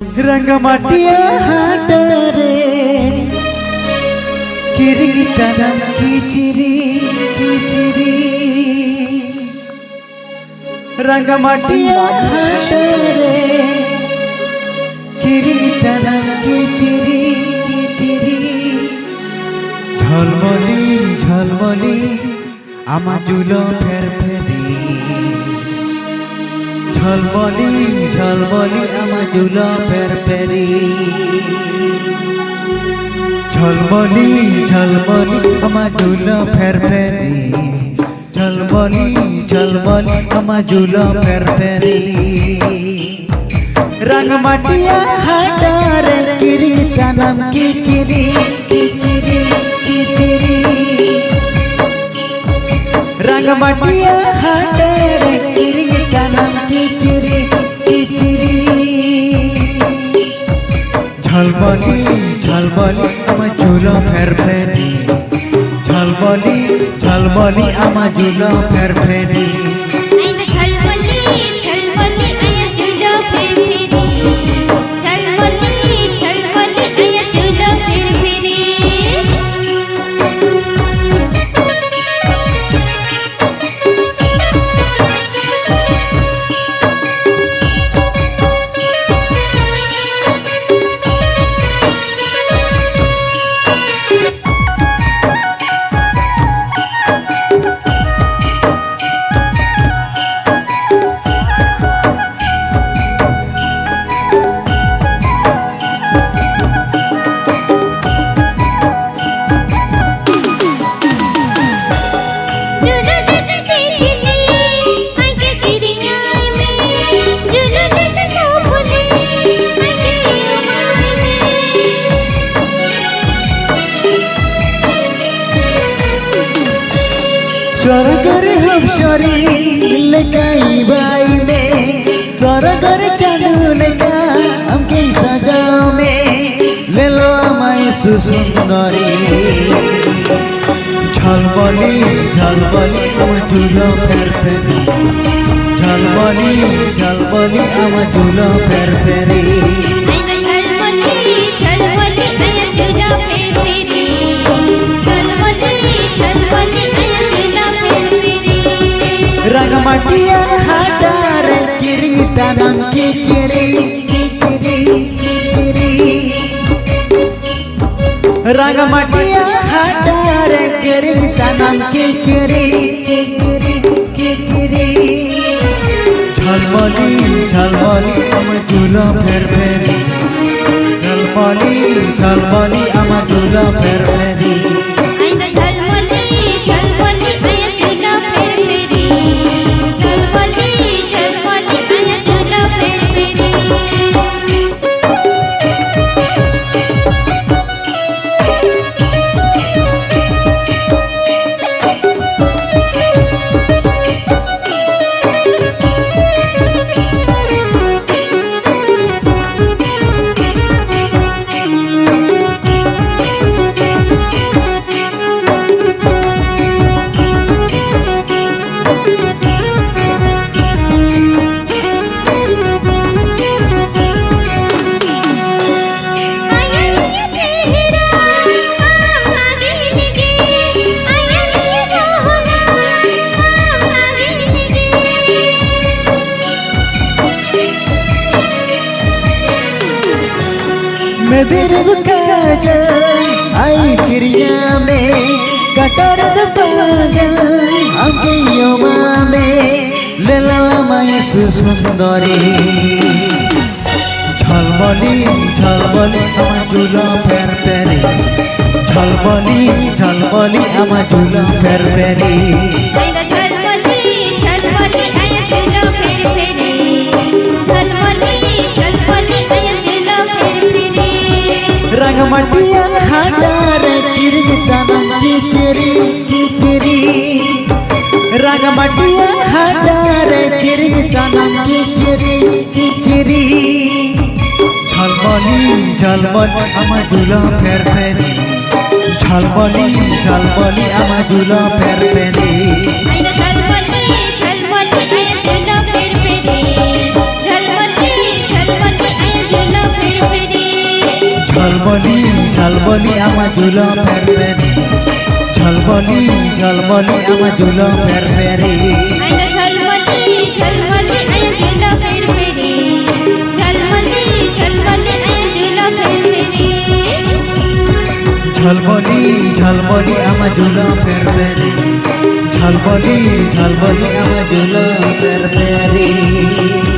रंगमाटिया हाटरे किरीटनम किचिरी किचिरी रंगमाटिया हाटरे किरीटनम किचिरी किचिरी झलमली झलमली आमा जुलो फेर फेरी झलमली झलमली आमा जुलो फेर फेरी झलमली झलमली आमा जुलो फेर फेरी झलमली झलमली आमा जुलो फेर फेरी रंगमाटिया हाटरे किरीटनम किचिरी किचिरी किचिरी रंगमाटिया हाटरे किरीटनम किचिरी किचिरी झलमली झलमली आमा जुलो फेर फेरी झलमली झलमली आमा जुलो फेर फेरी सरगर हम शरी लगाई बाई में सरगर चांदू लगा हमके सजाओ में ले लो हमारी सुंदरी झलमली झलमली आमा जुलो फेर फेरी झलमली झलमली आमा जुलो फेर फेरी रंगमाटिया हाटरे किरीटनम किचिरी किचिरी किचिरी रंगमाटिया हाटरे किरीटनम किचिरी किचिरी किचिरी झलमली झलमली आमा जुलो फेर फेरी झलमली झलमली आमा जुलो फेर फेरी मैं दर्द काजल आई क्रिया में कटरद पागल अकियों में ले लो हमारी सुंदरी झलमली झलमली आमा जुलो फेर फेरी झलमली झलमली आमा जुलो फेर फेरी रंगमाटिया हाटरे किरीटनम किचिरी किचिरी रंगमाटिया हाटरे किरीटनम किचिरी किचिरी झलमली झलमली आमा जुलो फेर फेरी झलमली झलमली आमा जुलो फेर फेरी झलमली झलमली आया जुलो फेर फेरी झलमली झलमली आया जुलो झलमली आमा झूला फेर फेरी झलमली झलमली आमा झूला फेर फेरी आइना झलमली झलमली आया झूला फेर फेरी झलमली झलमली आया झूला फेर फेरी झलमली झलमली आमा झूला फेर फेरी झलमली झलमली आमा झूला फेर फेरी।